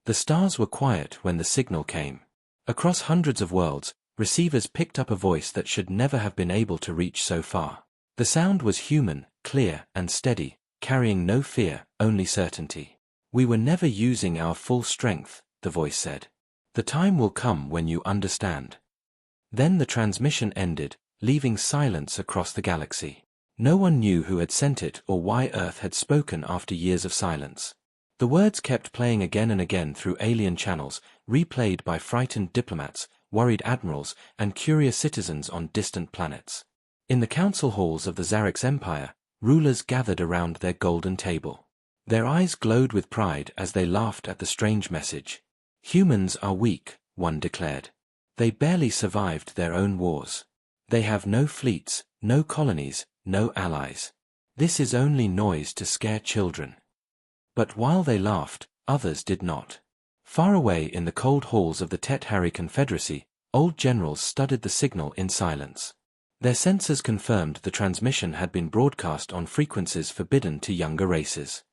The stars were quiet when the signal came. Across hundreds of worlds, receivers picked up a voice that should never have been able to reach so far. The sound was human, clear, and steady, carrying no fear, only certainty. "We were never using our full strength," the voice said. "The time will come when you understand." Then the transmission ended, leaving silence across the galaxy. No one knew who had sent it or why Earth had spoken after years of silence. The words kept playing again and again through alien channels, replayed by frightened diplomats, worried admirals, and curious citizens on distant planets. In the council halls of the Zarix Empire, rulers gathered around their golden table. Their eyes glowed with pride as they laughed at the strange message. "Humans are weak," one declared. "They barely survived their own wars. They have no fleets, no colonies, no allies. This is only noise to scare children." But while they laughed, others did not. Far away in the cold halls of the Tet-Hari Confederacy, old generals studied the signal in silence. Their sensors confirmed the transmission had been broadcast on frequencies forbidden to younger races.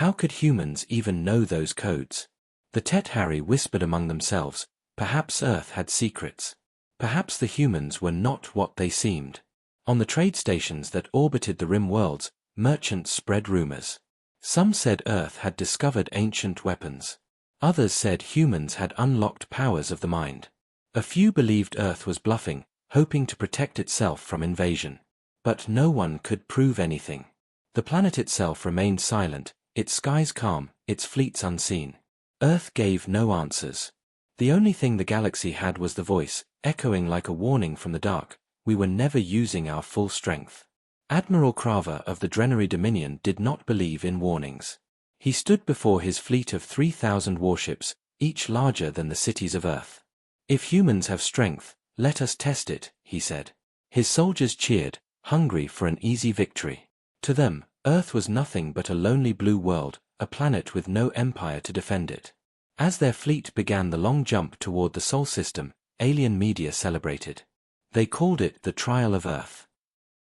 How could humans even know those codes? The Tet-Hari whispered among themselves, perhaps Earth had secrets. Perhaps the humans were not what they seemed. On the trade stations that orbited the rim worlds, merchants spread rumors. Some said Earth had discovered ancient weapons. Others said humans had unlocked powers of the mind. A few believed Earth was bluffing, hoping to protect itself from invasion. But no one could prove anything. The planet itself remained silent, its skies calm, its fleets unseen. Earth gave no answers. The only thing the galaxy had was the voice, echoing like a warning from the dark. "We were never using our full strength." Admiral Crava of the Drenary Dominion did not believe in warnings. He stood before his fleet of 3,000 warships, each larger than the cities of Earth. "If humans have strength, let us test it," he said. His soldiers cheered, hungry for an easy victory. To them, Earth was nothing but a lonely blue world, a planet with no empire to defend it. As their fleet began the long jump toward the Sol system, alien media celebrated. They called it the Trial of Earth.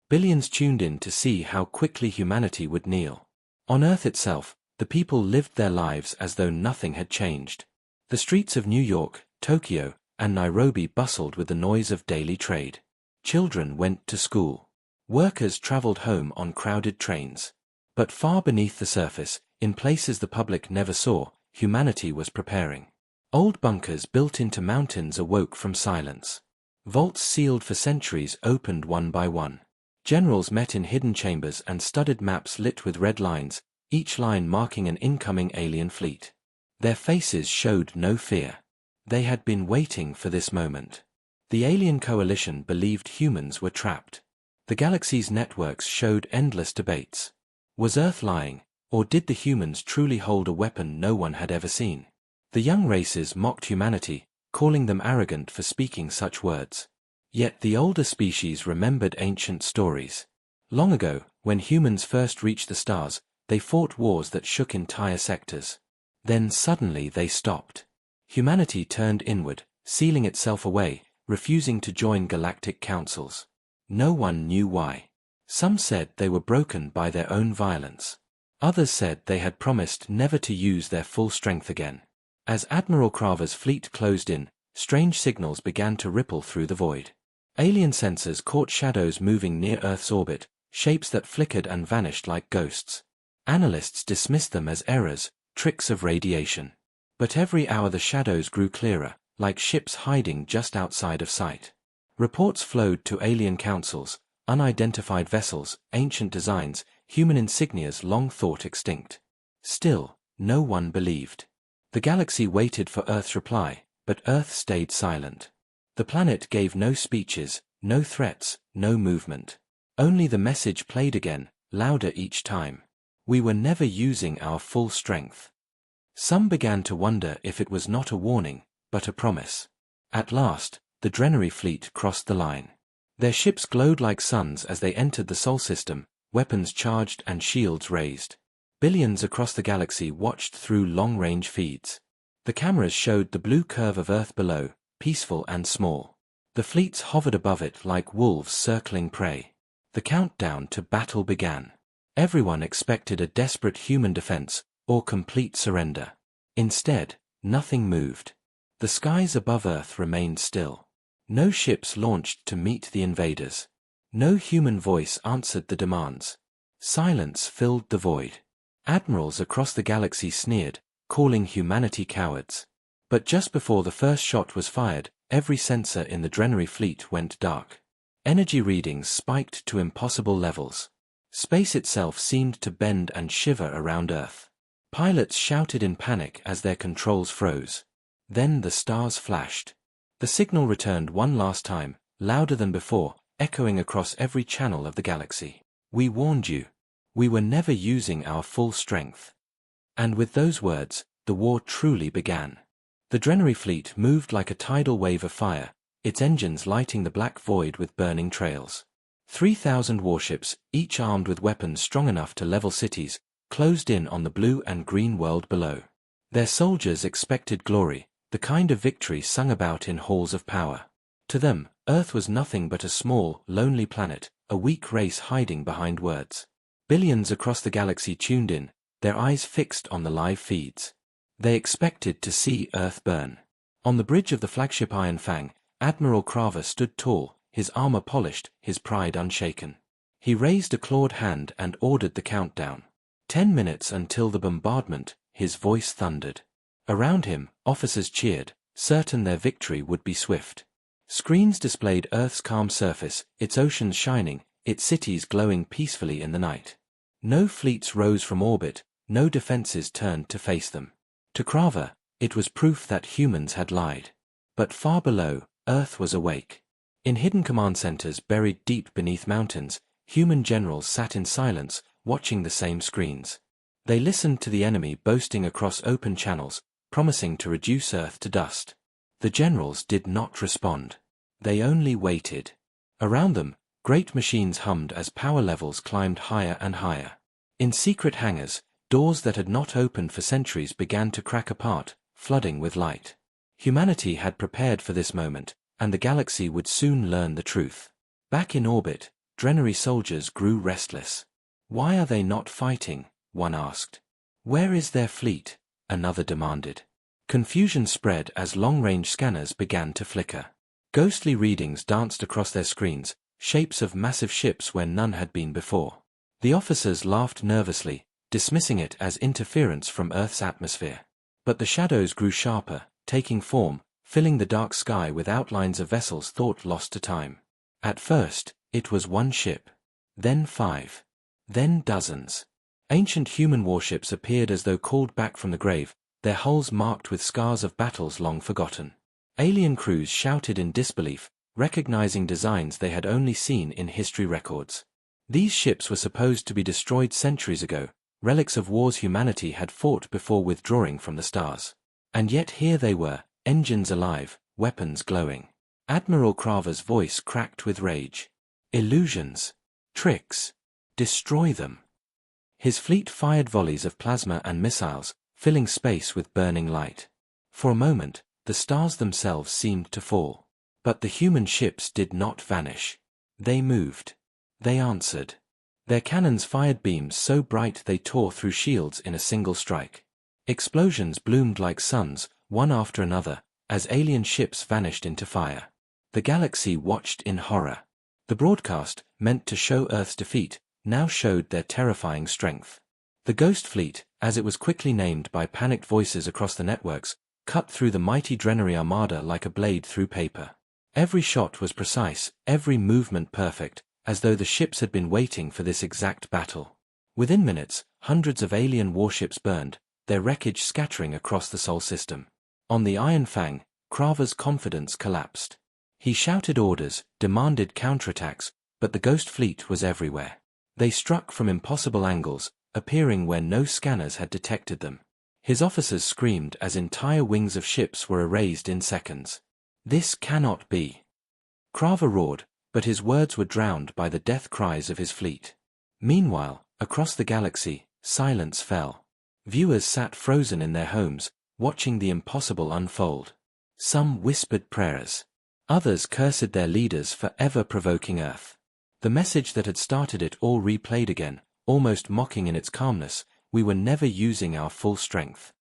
Billions tuned in to see how quickly humanity would kneel. On Earth itself, the people lived their lives as though nothing had changed. The streets of New York, Tokyo, and Nairobi bustled with the noise of daily trade. Children went to school. Workers traveled home on crowded trains. But far beneath the surface, in places the public never saw, humanity was preparing. Old bunkers built into mountains awoke from silence. Vaults sealed for centuries opened one by one. Generals met in hidden chambers and studied maps lit with red lines, each line marking an incoming alien fleet. Their faces showed no fear. They had been waiting for this moment. The alien coalition believed humans were trapped. The galaxy's networks showed endless debates. Was Earth lying, or did the humans truly hold a weapon no one had ever seen? The young races mocked humanity, calling them arrogant for speaking such words. Yet the older species remembered ancient stories. Long ago, when humans first reached the stars, they fought wars that shook entire sectors. Then suddenly they stopped. Humanity turned inward, sealing itself away, refusing to join galactic councils. No one knew why. Some said they were broken by their own violence. Others said they had promised never to use their full strength again. As Admiral Crava's fleet closed in, strange signals began to ripple through the void. Alien sensors caught shadows moving near Earth's orbit, shapes that flickered and vanished like ghosts. Analysts dismissed them as errors, tricks of radiation. But every hour the shadows grew clearer, like ships hiding just outside of sight. Reports flowed to alien councils, unidentified vessels, ancient designs, human insignias long thought extinct. Still, no one believed. The galaxy waited for Earth's reply, but Earth stayed silent. The planet gave no speeches, no threats, no movement. Only the message played again, louder each time. We were never using our full strength. Some began to wonder if it was not a warning, but a promise. At last, the Drenary fleet crossed the line. Their ships glowed like suns as they entered the Sol system, weapons charged and shields raised. Billions across the galaxy watched through long-range feeds. The cameras showed the blue curve of Earth below, peaceful and small. The fleets hovered above it like wolves circling prey. The countdown to battle began. Everyone expected a desperate human defense, or complete surrender. Instead, Nothing moved. The skies above Earth remained still. No ships launched to meet the invaders. No human voice answered the demands. Silence filled the void. Admirals across the galaxy sneered, calling humanity cowards. But just before the first shot was fired, every sensor in the Drenary fleet went dark. Energy readings spiked to impossible levels. Space itself seemed to bend and shiver around Earth. Pilots shouted in panic as their controls froze. Then the stars flashed. The signal returned one last time, louder than before, echoing across every channel of the galaxy. "We warned you. We were never using our full strength." And with those words, the war truly began. The Drenary fleet moved like a tidal wave of fire, its engines lighting the black void with burning trails. 3,000 warships, each armed with weapons strong enough to level cities, closed in on the blue and green world below. Their soldiers expected glory, the kind of victory sung about in halls of power. To them, Earth was nothing but a small, lonely planet, a weak race hiding behind words. Billions across the galaxy tuned in, their eyes fixed on the live feeds. They expected to see Earth burn. On the bridge of the flagship Iron Fang, Admiral Crava stood tall, his armor polished, his pride unshaken. He raised a clawed hand and ordered the countdown. 10 minutes until the bombardment, his voice thundered. Around him, officers cheered, certain their victory would be swift. Screens displayed Earth's calm surface, its oceans shining, its cities glowing peacefully in the night. No fleets rose from orbit, no defenses turned to face them. To Crava, it was proof that humans had lied. But far below, Earth was awake. In hidden command centers buried deep beneath mountains, human generals sat in silence, watching the same screens. They listened to the enemy boasting across open channels, promising to reduce Earth to dust. The generals did not respond. They only waited. Around them, great machines hummed as power levels climbed higher and higher. In secret hangars, doors that had not opened for centuries began to crack apart, flooding with light. Humanity had prepared for this moment, and the galaxy would soon learn the truth. Back in orbit, Drenary soldiers grew restless. "Why are they not fighting?" one asked. "Where is their fleet?" another demanded. Confusion spread as long-range scanners began to flicker. Ghostly readings danced across their screens, shapes of massive ships where none had been before. The officers laughed nervously, dismissing it as interference from Earth's atmosphere. But the shadows grew sharper, taking form, filling the dark sky with outlines of vessels thought lost to time. At first, it was one ship. Then 5. Then dozens. Ancient human warships appeared as though called back from the grave, their hulls marked with scars of battles long forgotten. Alien crews shouted in disbelief, recognizing designs they had only seen in history records. These ships were supposed to be destroyed centuries ago, relics of wars humanity had fought before withdrawing from the stars. And yet here they were, engines alive, weapons glowing. Admiral Crava's voice cracked with rage. "Illusions. Tricks. Destroy them." His fleet fired volleys of plasma and missiles, filling space with burning light. For a moment, the stars themselves seemed to fall. But the human ships did not vanish. They moved. They answered. Their cannons fired beams so bright they tore through shields in a single strike. Explosions bloomed like suns, one after another, as alien ships vanished into fire. The galaxy watched in horror. The broadcast, meant to show Earth's defeat, now showed their terrifying strength. The Ghost Fleet, as it was quickly named by panicked voices across the networks, cut through the mighty Drenary armada like a blade through paper. Every shot was precise, every movement perfect, as though the ships had been waiting for this exact battle. Within minutes, hundreds of alien warships burned, their wreckage scattering across the Sol system. On the Iron Fang, Crava's confidence collapsed. He shouted orders, demanded counterattacks, but the Ghost Fleet was everywhere. They struck from impossible angles, appearing where no scanners had detected them. His officers screamed as entire wings of ships were erased in seconds. "This cannot be." Crava roared, but his words were drowned by the death cries of his fleet. Meanwhile, across the galaxy, silence fell. Viewers sat frozen in their homes, watching the impossible unfold. Some whispered prayers. Others cursed their leaders for ever provoking Earth. The message that had started it all replayed again, almost mocking in its calmness: we were never using our full strength.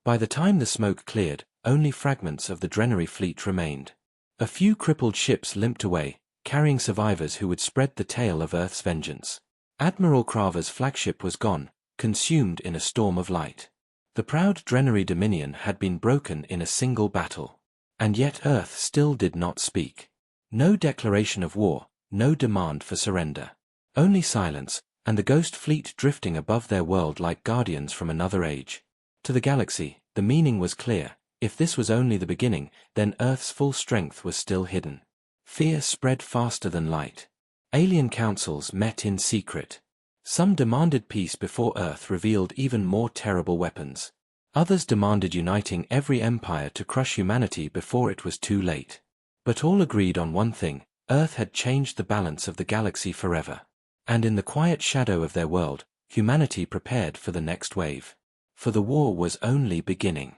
By the time the smoke cleared, only fragments of the Drenary fleet remained. A few crippled ships limped away, carrying survivors who would spread the tale of Earth's vengeance. Admiral Craver's flagship was gone, consumed in a storm of light. The proud Drenary dominion had been broken in a single battle. And yet Earth still did not speak. No declaration of war, no demand for surrender. Only silence, and the ghost fleet drifting above their world like guardians from another age. To the galaxy, the meaning was clear. If this was only the beginning, then Earth's full strength was still hidden. Fear spread faster than light. Alien councils met in secret. Some demanded peace before Earth revealed even more terrible weapons. Others demanded uniting every empire to crush humanity before it was too late. But all agreed on one thing: Earth had changed the balance of the galaxy forever. And in the quiet shadow of their world, humanity prepared for the next wave. For the war was only beginning.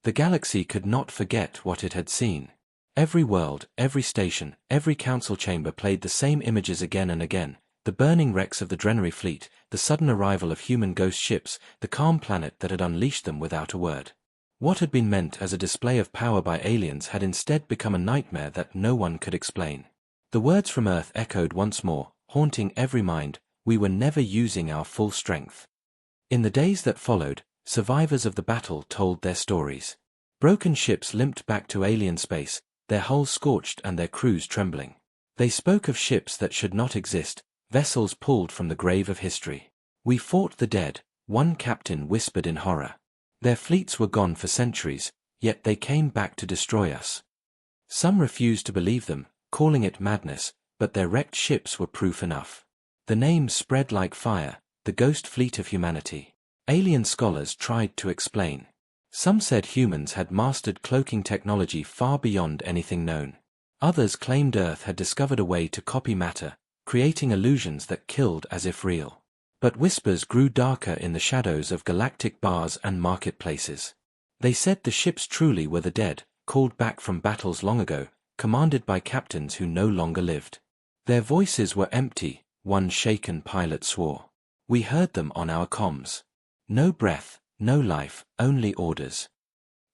The galaxy could not forget what it had seen. Every world, every station, every council chamber played the same images again and again: the burning wrecks of the Drenary fleet, the sudden arrival of human ghost ships, the calm planet that had unleashed them without a word. What had been meant as a display of power by aliens had instead become a nightmare that no one could explain. The words from Earth echoed once more, haunting every mind: we were never using our full strength. In the days that followed, survivors of the battle told their stories. Broken ships limped back to alien space, their hulls scorched and their crews trembling. They spoke of ships that should not exist, vessels pulled from the grave of history. We fought the dead, one captain whispered in horror. Their fleets were gone for centuries, yet they came back to destroy us. Some refused to believe them, calling it madness, but their wrecked ships were proof enough. The name spread like fire: the ghost fleet of humanity. Alien scholars tried to explain. Some said humans had mastered cloaking technology far beyond anything known. Others claimed Earth had discovered a way to copy matter, creating illusions that killed as if real. But whispers grew darker in the shadows of galactic bars and marketplaces. They said the ships truly were the dead, called back from battles long ago, commanded by captains who no longer lived. Their voices were empty, one shaken pilot swore. We heard them on our comms. No breath, no life, only orders.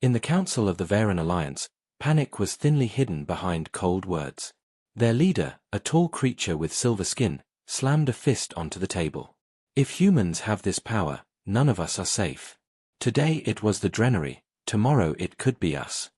In the Council of the Varen Alliance, panic was thinly hidden behind cold words. Their leader, a tall creature with silver skin, slammed a fist onto the table. If humans have this power, none of us are safe. Today it was the Drenary, tomorrow it could be us.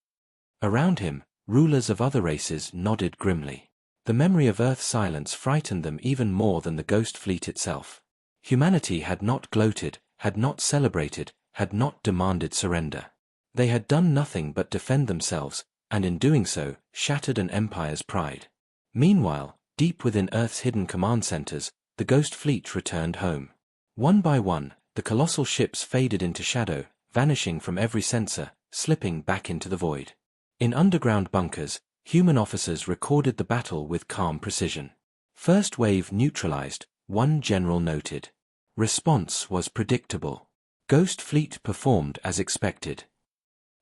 Around him, rulers of other races nodded grimly. The memory of Earth's silence frightened them even more than the ghost fleet itself. Humanity had not gloated, had not celebrated, had not demanded surrender. They had done nothing but defend themselves, and in doing so, shattered an empire's pride. Meanwhile, deep within Earth's hidden command centers, the ghost fleet returned home. One by one, the colossal ships faded into shadow, vanishing from every sensor, slipping back into the void. In underground bunkers, human officers recorded the battle with calm precision. First wave neutralized, one general noted. Response was predictable. Ghost fleet performed as expected.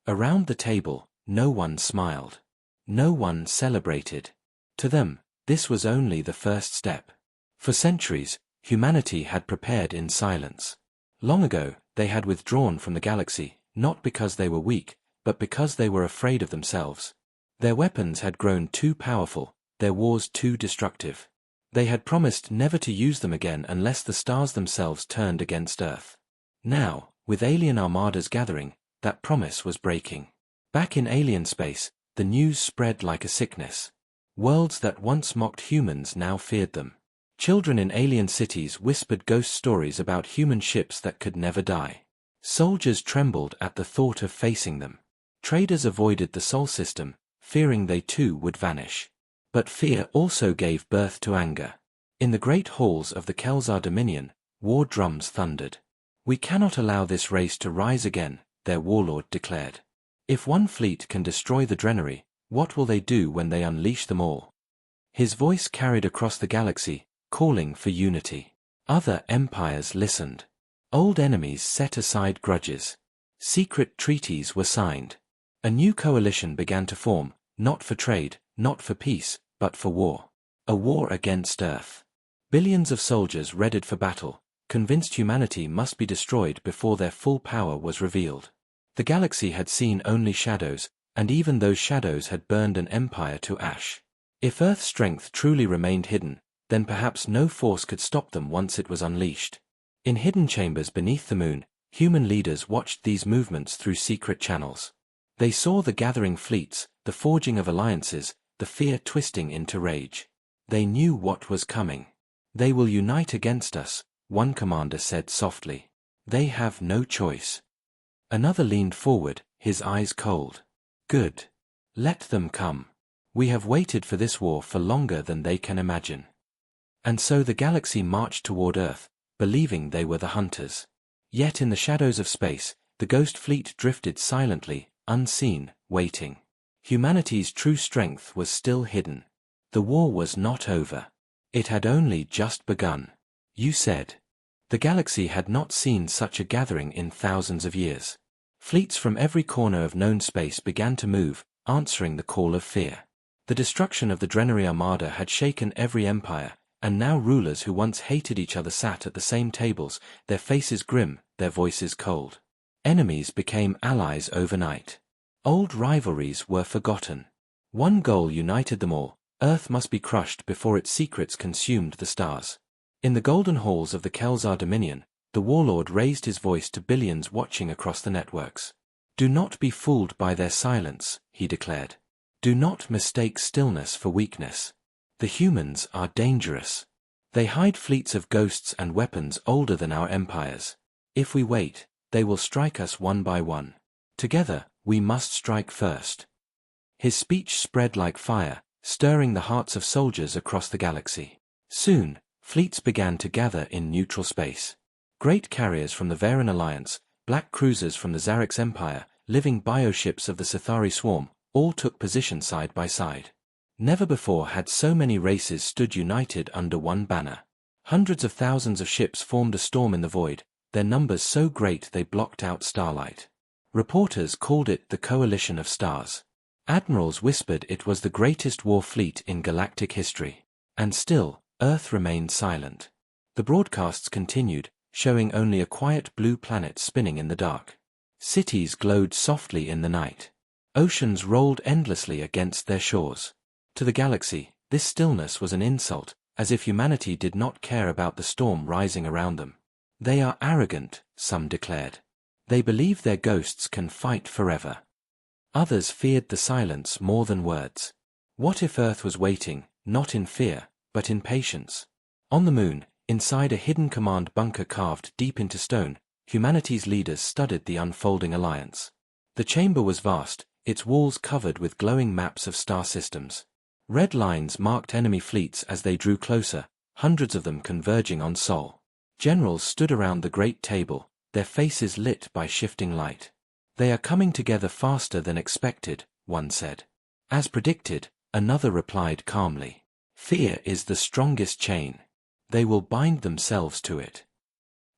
Around the table, no one smiled. No one celebrated. To them, this was only the first step. For centuries, humanity had prepared in silence. Long ago, they had withdrawn from the galaxy, not because they were weak, but because they were afraid of themselves. Their weapons had grown too powerful, their wars too destructive. They had promised never to use them again unless the stars themselves turned against Earth. Now, with alien armadas gathering, that promise was breaking. Back in alien space, the news spread like a sickness. Worlds that once mocked humans now feared them. Children in alien cities whispered ghost stories about human ships that could never die. Soldiers trembled at the thought of facing them. Traders avoided the Sol system, fearing they too would vanish. But fear also gave birth to anger. In the great halls of the Kelzar Dominion, war drums thundered. We cannot allow this race to rise again, their warlord declared. If one fleet can destroy the Drenary, what will they do when they unleash them all? His voice carried across the galaxy, calling for unity. Other empires listened. Old enemies set aside grudges. Secret treaties were signed. A new coalition began to form, not for trade, not for peace, but for war. A war against Earth. Billions of soldiers readied for battle, convinced humanity must be destroyed before their full power was revealed. The galaxy had seen only shadows, and even those shadows had burned an empire to ash. If Earth's strength truly remained hidden, then perhaps no force could stop them once it was unleashed. In hidden chambers beneath the moon, human leaders watched these movements through secret channels. They saw the gathering fleets, the forging of alliances, the fear twisting into rage. They knew what was coming. "They will unite against us," one commander said softly. "They have no choice." Another leaned forward, his eyes cold. "Good. Let them come. We have waited for this war for longer than they can imagine." And so the galaxy marched toward Earth, believing they were the hunters. Yet in the shadows of space, the ghost fleet drifted silently, unseen, waiting. Humanity's true strength was still hidden. The war was not over. It had only just begun. "You said." The galaxy had not seen such a gathering in thousands of years. Fleets from every corner of known space began to move, answering the call of fear. The destruction of the Drenary Armada had shaken every empire, and now rulers who once hated each other sat at the same tables, their faces grim, their voices cold. Enemies became allies overnight. Old rivalries were forgotten. One goal united them all: Earth must be crushed before its secrets consumed the stars. In the golden halls of the Kelsar Dominion, the warlord raised his voice to billions watching across the networks. "Do not be fooled by their silence," he declared. "Do not mistake stillness for weakness. The humans are dangerous. They hide fleets of ghosts and weapons older than our empires. If we wait, they will strike us one by one. Together, we must strike first." His speech spread like fire, stirring the hearts of soldiers across the galaxy. Soon, fleets began to gather in neutral space. Great carriers from the Varen Alliance, black cruisers from the Zarix Empire, living bioships of the Sithari Swarm, all took position side by side. Never before had so many races stood united under one banner. Hundreds of thousands of ships formed a storm in the void, their numbers so great they blocked out starlight. Reporters called it the Coalition of Stars. Admirals whispered it was the greatest war fleet in galactic history. And still, Earth remained silent. The broadcasts continued, showing only a quiet blue planet spinning in the dark. Cities glowed softly in the night. Oceans rolled endlessly against their shores. To the galaxy, this stillness was an insult, as if humanity did not care about the storm rising around them. "They are arrogant," some declared. "They believe their ghosts can fight forever." Others feared the silence more than words. What if Earth was waiting, not in fear, but in patience? On the moon, inside a hidden command bunker carved deep into stone, humanity's leaders studied the unfolding alliance. The chamber was vast, its walls covered with glowing maps of star systems. Red lines marked enemy fleets as they drew closer, hundreds of them converging on Sol. Generals stood around the great table, their faces lit by shifting light. "They are coming together faster than expected," one said. "As predicted," another replied calmly. "Fear is the strongest chain. They will bind themselves to it."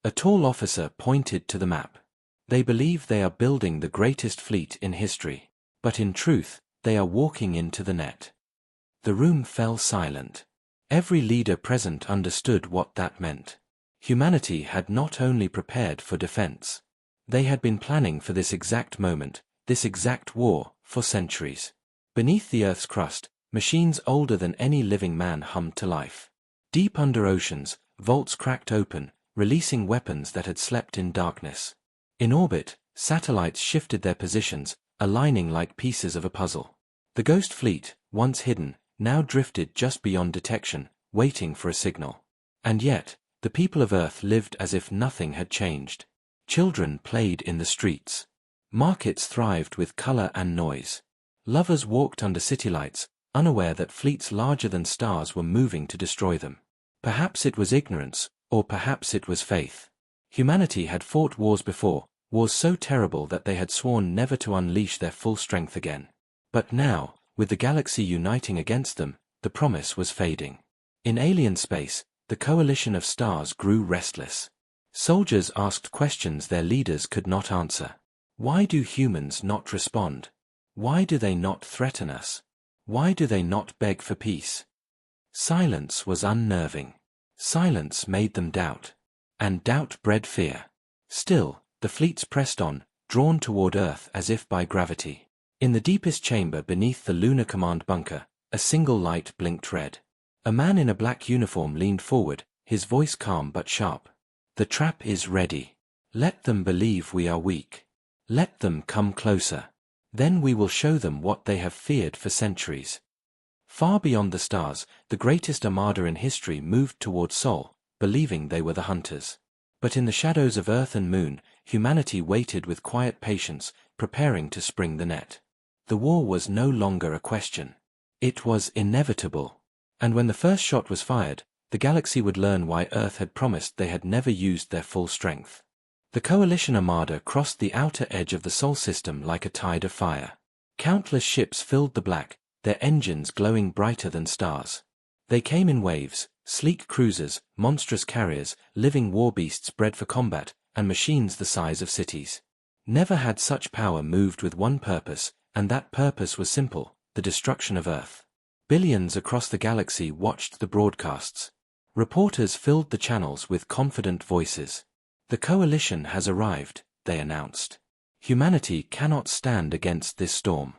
A tall officer pointed to the map. "They believe they are building the greatest fleet in history. But in truth, they are walking into the net." The room fell silent. Every leader present understood what that meant. Humanity had not only prepared for defense. They had been planning for this exact moment, this exact war, for centuries. Beneath the Earth's crust, machines older than any living man hummed to life. Deep under oceans, vaults cracked open, releasing weapons that had slept in darkness. In orbit, satellites shifted their positions, aligning like pieces of a puzzle. The Ghost Fleet, once hidden, now drifted just beyond detection, waiting for a signal. And yet, the people of Earth lived as if nothing had changed. Children played in the streets. Markets thrived with color and noise. Lovers walked under city lights, unaware that fleets larger than stars were moving to destroy them. Perhaps it was ignorance, or perhaps it was faith. Humanity had fought wars before, wars so terrible that they had sworn never to unleash their full strength again. But now, with the galaxy uniting against them, the promise was fading. In alien space, the coalition of stars grew restless. Soldiers asked questions their leaders could not answer. Why do humans not respond? Why do they not threaten us? Why do they not beg for peace? Silence was unnerving. Silence made them doubt. And doubt bred fear. Still, the fleets pressed on, drawn toward Earth as if by gravity. In the deepest chamber beneath the Lunar Command bunker, a single light blinked red. A man in a black uniform leaned forward, his voice calm but sharp. "The trap is ready. Let them believe we are weak. Let them come closer. Then we will show them what they have feared for centuries." Far beyond the stars, the greatest armada in history moved toward Sol, believing they were the hunters. But in the shadows of Earth and Moon, humanity waited with quiet patience, preparing to spring the net. The war was no longer a question. It was inevitable. And when the first shot was fired, the galaxy would learn why Earth had promised they had never used their full strength. The Coalition Armada crossed the outer edge of the Sol system like a tide of fire. Countless ships filled the black, their engines glowing brighter than stars. They came in waves, sleek cruisers, monstrous carriers, living war beasts bred for combat, and machines the size of cities. Never had such power moved with one purpose, and that purpose was simple: the destruction of Earth. Billions across the galaxy watched the broadcasts. Reporters filled the channels with confident voices. "The coalition has arrived," they announced. "Humanity cannot stand against this storm."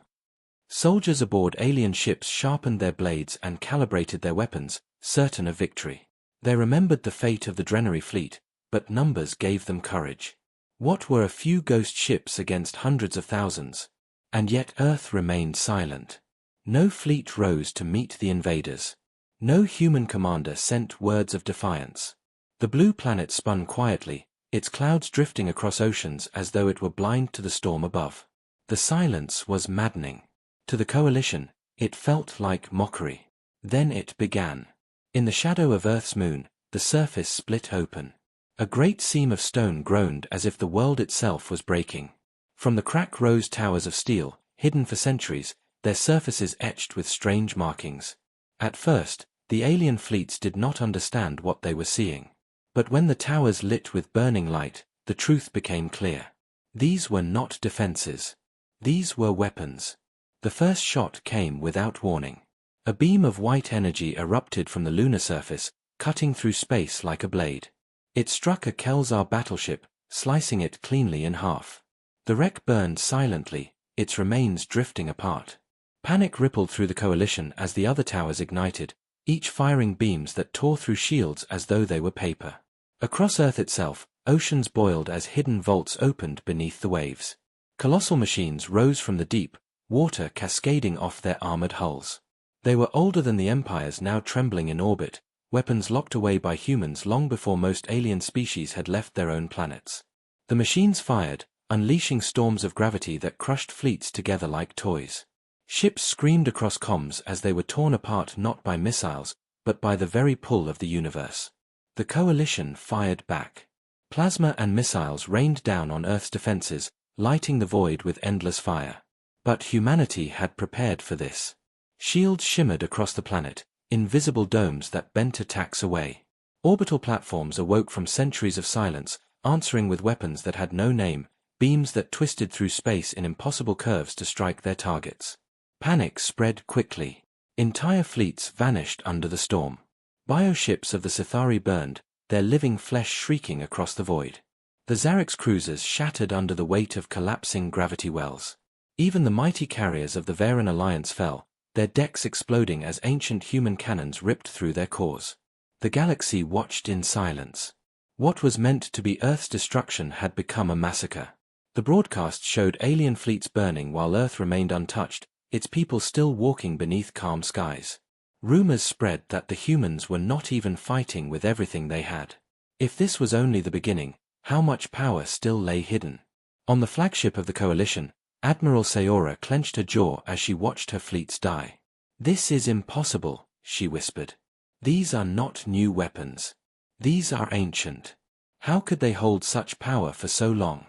Soldiers aboard alien ships sharpened their blades and calibrated their weapons, certain of victory. They remembered the fate of the Drenary fleet, but numbers gave them courage. What were a few ghost ships against hundreds of thousands? And yet Earth remained silent. No fleet rose to meet the invaders. No human commander sent words of defiance. The blue planet spun quietly, its clouds drifting across oceans as though it were blind to the storm above. The silence was maddening. To the coalition, it felt like mockery. Then it began. In the shadow of Earth's moon, the surface split open. A great seam of stone groaned as if the world itself was breaking. From the crack rose towers of steel, hidden for centuries, their surfaces etched with strange markings. At first, the alien fleets did not understand what they were seeing. But when the towers lit with burning light, the truth became clear. These were not defenses. These were weapons. The first shot came without warning. A beam of white energy erupted from the lunar surface, cutting through space like a blade. It struck a Kelsar battleship, slicing it cleanly in half. The wreck burned silently, its remains drifting apart. Panic rippled through the coalition as the other towers ignited, each firing beams that tore through shields as though they were paper. Across Earth itself, oceans boiled as hidden vaults opened beneath the waves. Colossal machines rose from the deep, water cascading off their armored hulls. They were older than the empires now trembling in orbit, weapons locked away by humans long before most alien species had left their own planets. The machines fired, unleashing storms of gravity that crushed fleets together like toys. Ships screamed across comms as they were torn apart not by missiles, but by the very pull of the universe. The coalition fired back. Plasma and missiles rained down on Earth's defenses, lighting the void with endless fire. But humanity had prepared for this. Shields shimmered across the planet, invisible domes that bent attacks away. Orbital platforms awoke from centuries of silence, answering with weapons that had no name, beams that twisted through space in impossible curves to strike their targets. Panic spread quickly. Entire fleets vanished under the storm. Bioships of the Sithari burned, their living flesh shrieking across the void. The Zarix cruisers shattered under the weight of collapsing gravity wells. Even the mighty carriers of the Varen Alliance fell, their decks exploding as ancient human cannons ripped through their cores. The galaxy watched in silence. What was meant to be Earth's destruction had become a massacre. The broadcast showed alien fleets burning while Earth remained untouched, its people still walking beneath calm skies. Rumors spread that the humans were not even fighting with everything they had. If this was only the beginning, how much power still lay hidden? On the flagship of the coalition, Admiral Sayora clenched her jaw as she watched her fleets die. "This is impossible," she whispered. "These are not new weapons. These are ancient. How could they hold such power for so long?"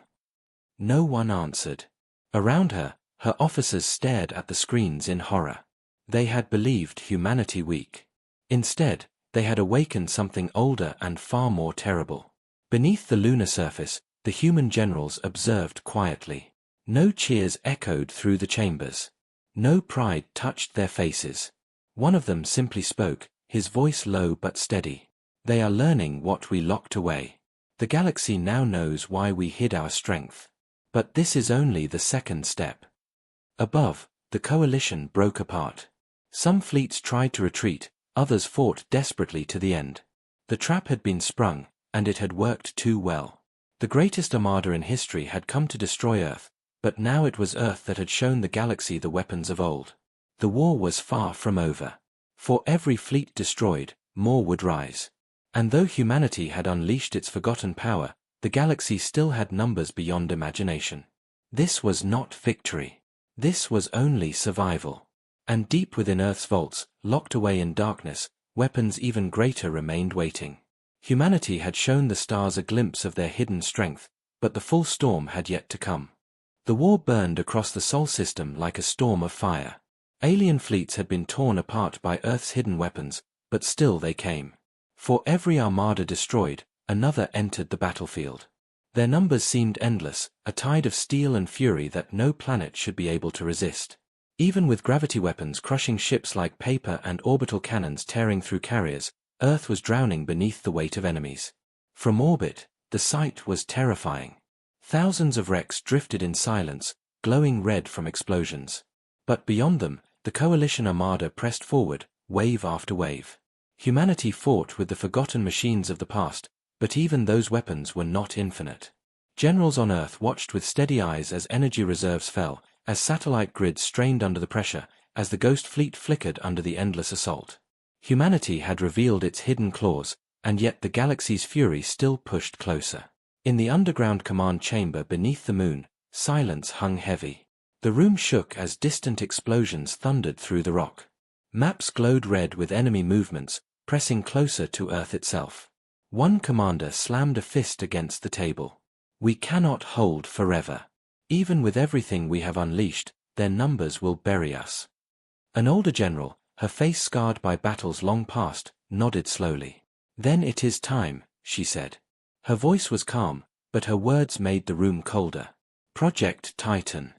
No one answered. Around her, her officers stared at the screens in horror. They had believed humanity weak. Instead, they had awakened something older and far more terrible. Beneath the lunar surface, the human generals observed quietly. No cheers echoed through the chambers. No pride touched their faces. One of them simply spoke, his voice low but steady. "They are learning what we locked away. The galaxy now knows why we hid our strength." But this is only the second step. Above, the coalition broke apart. Some fleets tried to retreat, others fought desperately to the end. The trap had been sprung, and it had worked too well. The greatest armada in history had come to destroy Earth, but now it was Earth that had shown the galaxy the weapons of old. The war was far from over. For every fleet destroyed, more would rise. And though humanity had unleashed its forgotten power, the galaxy still had numbers beyond imagination. This was not victory. This was only survival. And deep within Earth's vaults, locked away in darkness, weapons even greater remained waiting. Humanity had shown the stars a glimpse of their hidden strength, but the full storm had yet to come. The war burned across the Sol system like a storm of fire. Alien fleets had been torn apart by Earth's hidden weapons, but still they came. For every armada destroyed, another entered the battlefield. Their numbers seemed endless, a tide of steel and fury that no planet should be able to resist. Even with gravity weapons crushing ships like paper and orbital cannons tearing through carriers, Earth was drowning beneath the weight of enemies. From orbit, the sight was terrifying. Thousands of wrecks drifted in silence, glowing red from explosions. But beyond them, the coalition armada pressed forward, wave after wave. Humanity fought with the forgotten machines of the past, but even those weapons were not infinite. Generals on Earth watched with steady eyes as energy reserves fell, as satellite grids strained under the pressure, as the Ghost Fleet flickered under the endless assault. Humanity had revealed its hidden claws, and yet the galaxy's fury still pushed closer. In the underground command chamber beneath the moon, silence hung heavy. The room shook as distant explosions thundered through the rock. Maps glowed red with enemy movements, pressing closer to Earth itself. One commander slammed a fist against the table. "We cannot hold forever. Even with everything we have unleashed, their numbers will bury us." An older general, her face scarred by battles long past, nodded slowly. "Then it is time," she said. Her voice was calm, but her words made the room colder. "Project Titan."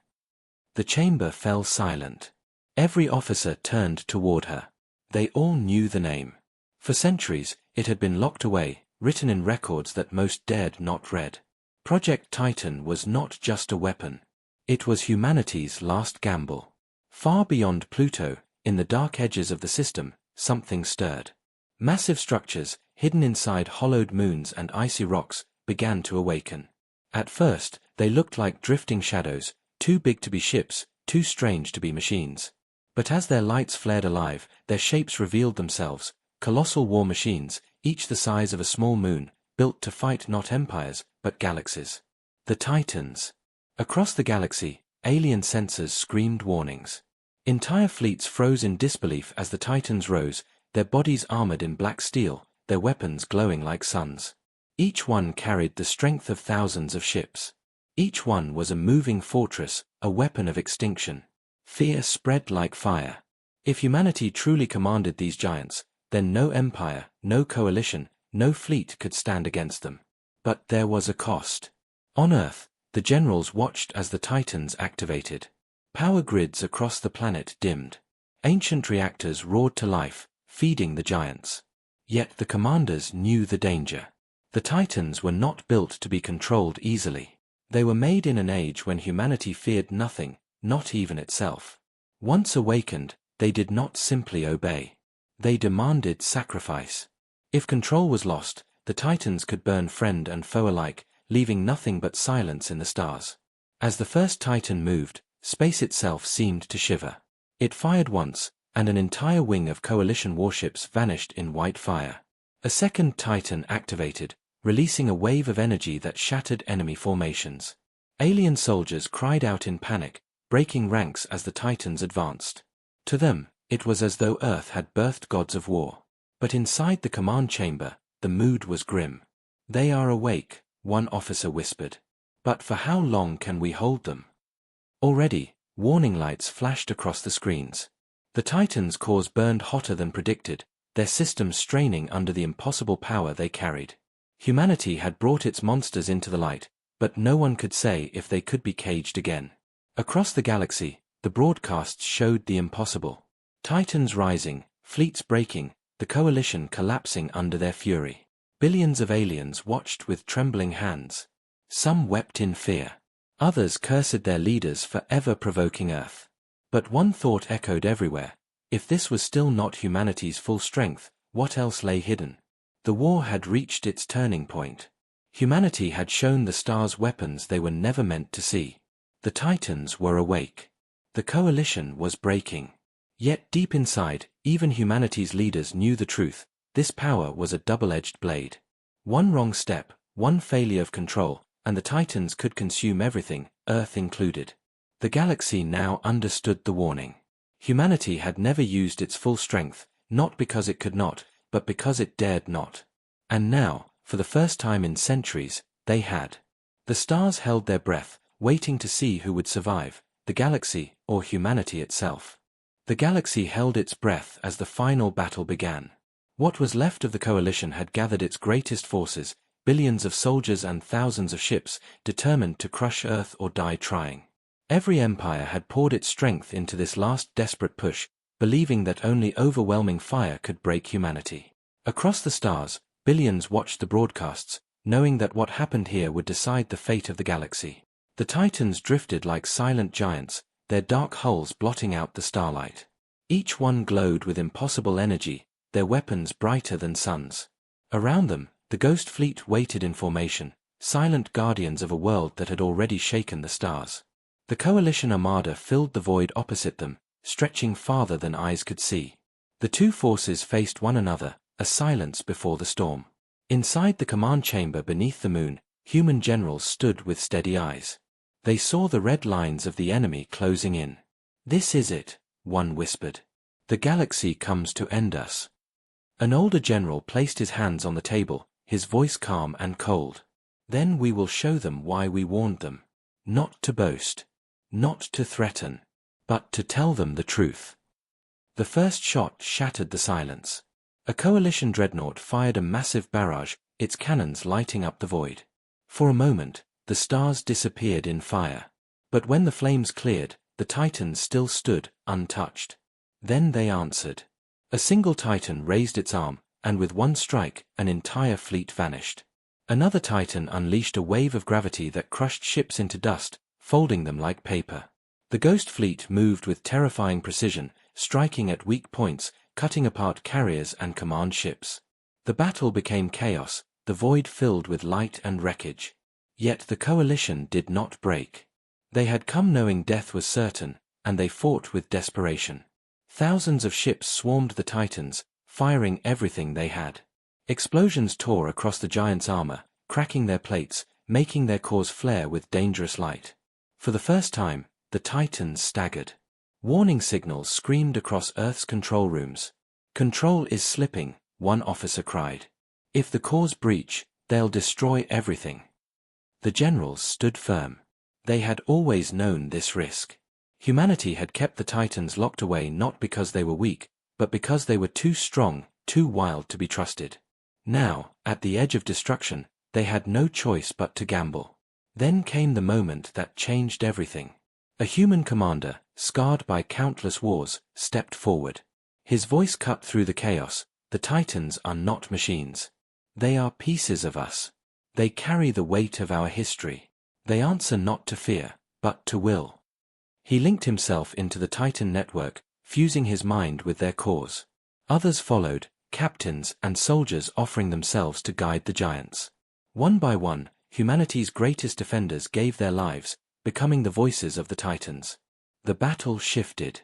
The chamber fell silent. Every officer turned toward her. They all knew the name. For centuries, it had been locked away, written in records that most dared not read. Project Titan was not just a weapon. It was humanity's last gamble. Far beyond Pluto, in the dark edges of the system, something stirred. Massive structures, hidden inside hollowed moons and icy rocks, began to awaken. At first, they looked like drifting shadows, too big to be ships, too strange to be machines. But as their lights flared alive, their shapes revealed themselves, colossal war machines, each the size of a small moon, built to fight not empires, but galaxies. The Titans. Across the galaxy, alien sensors screamed warnings. Entire fleets froze in disbelief as the Titans rose, their bodies armored in black steel, their weapons glowing like suns. Each one carried the strength of thousands of ships. Each one was a moving fortress, a weapon of extinction. Fear spread like fire. If humanity truly commanded these giants, then no empire, no coalition, no fleet could stand against them. But there was a cost. On Earth, the generals watched as the Titans activated. Power grids across the planet dimmed. Ancient reactors roared to life, feeding the giants. Yet the commanders knew the danger. The Titans were not built to be controlled easily. They were made in an age when humanity feared nothing, not even itself. Once awakened, they did not simply obey. They demanded sacrifice. If control was lost, the Titans could burn friend and foe alike, leaving nothing but silence in the stars. As the first Titan moved, space itself seemed to shiver. It fired once, and an entire wing of coalition warships vanished in white fire. A second Titan activated, releasing a wave of energy that shattered enemy formations. Alien soldiers cried out in panic, breaking ranks as the Titans advanced. To them, it was as though Earth had birthed gods of war. But inside the command chamber, the mood was grim. "They are awake," one officer whispered. "But for how long can we hold them?" Already, warning lights flashed across the screens. The Titans' cores burned hotter than predicted, their systems straining under the impossible power they carried. Humanity had brought its monsters into the light, but no one could say if they could be caged again. Across the galaxy, the broadcasts showed the impossible. Titans rising, fleets breaking, the coalition collapsing under their fury. Billions of aliens watched with trembling hands. Some wept in fear. Others cursed their leaders for ever provoking Earth. But one thought echoed everywhere: if this was still not humanity's full strength, what else lay hidden? The war had reached its turning point. Humanity had shown the stars weapons they were never meant to see. The Titans were awake. The coalition was breaking. Yet deep inside, even humanity's leaders knew the truth: this power was a double-edged blade. One wrong step, one failure of control, and the Titans could consume everything, Earth included. The galaxy now understood the warning. Humanity had never used its full strength, not because it could not, but because it dared not. And now, for the first time in centuries, they had. The stars held their breath, waiting to see who would survive, the galaxy or humanity itself. The galaxy held its breath as the final battle began. What was left of the coalition had gathered its greatest forces, billions of soldiers and thousands of ships, determined to crush Earth or die trying. Every empire had poured its strength into this last desperate push, believing that only overwhelming fire could break humanity. Across the stars, billions watched the broadcasts, knowing that what happened here would decide the fate of the galaxy. The Titans drifted like silent giants, their dark hulls blotting out the starlight. Each one glowed with impossible energy, their weapons brighter than suns. Around them, the Ghost Fleet waited in formation, silent guardians of a world that had already shaken the stars. The coalition armada filled the void opposite them, stretching farther than eyes could see. The two forces faced one another, a silence before the storm. Inside the command chamber beneath the moon, human generals stood with steady eyes. They saw the red lines of the enemy closing in. "This is it," one whispered. "The galaxy comes to end us." An older general placed his hands on the table, his voice calm and cold. "Then we will show them why we warned them. Not to boast. Not to threaten. But to tell them the truth." The first shot shattered the silence. A coalition dreadnought fired a massive barrage, its cannons lighting up the void. For a moment, the stars disappeared in fire. But when the flames cleared, the Titans still stood, untouched. Then they answered. A single Titan raised its arm, and with one strike, an entire fleet vanished. Another Titan unleashed a wave of gravity that crushed ships into dust, folding them like paper. The Ghost Fleet moved with terrifying precision, striking at weak points, cutting apart carriers and command ships. The battle became chaos, the void filled with light and wreckage. Yet the coalition did not break. They had come knowing death was certain, and they fought with desperation. Thousands of ships swarmed the Titans, firing everything they had. Explosions tore across the giants' armor, cracking their plates, making their cores flare with dangerous light. For the first time, the Titans staggered. Warning signals screamed across Earth's control rooms. "Control is slipping," one officer cried. "If the cores breach, they'll destroy everything." The generals stood firm. They had always known this risk. Humanity had kept the Titans locked away not because they were weak, but because they were too strong, too wild to be trusted. Now, at the edge of destruction, they had no choice but to gamble. Then came the moment that changed everything. A human commander, scarred by countless wars, stepped forward. His voice cut through the chaos. "The Titans are not machines. They are pieces of us. They carry the weight of our history. They answer not to fear, but to will." He linked himself into the Titan network, fusing his mind with their cause. Others followed, captains and soldiers offering themselves to guide the giants. One by one, humanity's greatest defenders gave their lives, becoming the voices of the Titans. The battle shifted.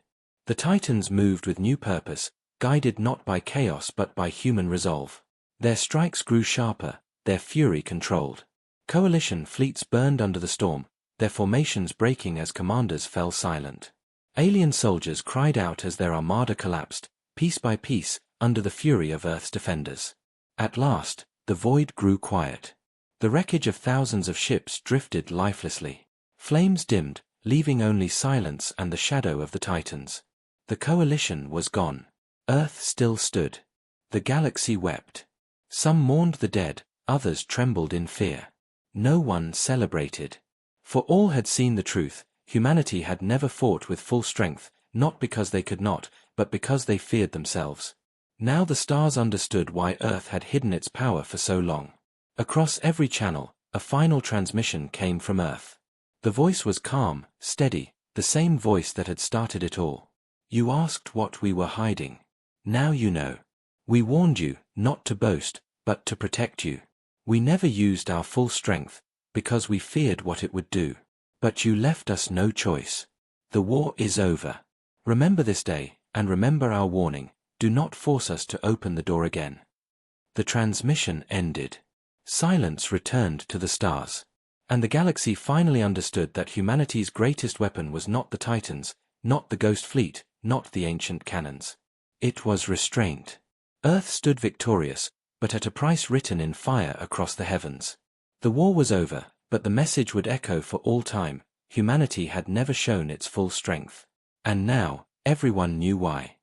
The Titans moved with new purpose, guided not by chaos but by human resolve. Their strikes grew sharper, their fury controlled. Coalition fleets burned under the storm, their formations breaking as commanders fell silent. Alien soldiers cried out as their armada collapsed, piece by piece, under the fury of Earth's defenders. At last, the void grew quiet. The wreckage of thousands of ships drifted lifelessly. Flames dimmed, leaving only silence and the shadow of the Titans. The coalition was gone. Earth still stood. The galaxy wept. Some mourned the dead, others trembled in fear. No one celebrated. For all had seen the truth: humanity had never fought with full strength, not because they could not, but because they feared themselves. Now the stars understood why Earth had hidden its power for so long. Across every channel, a final transmission came from Earth. The voice was calm, steady, the same voice that had started it all. You asked what we were hiding. Now you know. We warned you, not to boast, but to protect you. We never used our full strength, because we feared what it would do. But you left us no choice. The war is over. Remember this day, and remember our warning. Do not force us to open the door again. The transmission ended. Silence returned to the stars. And the galaxy finally understood that humanity's greatest weapon was not the Titans, not the Ghost Fleet, not the ancient cannons. It was restraint. Earth stood victorious, but at a price written in fire across the heavens. The war was over, but the message would echo for all time. Humanity had never shown its full strength. And now, everyone knew why.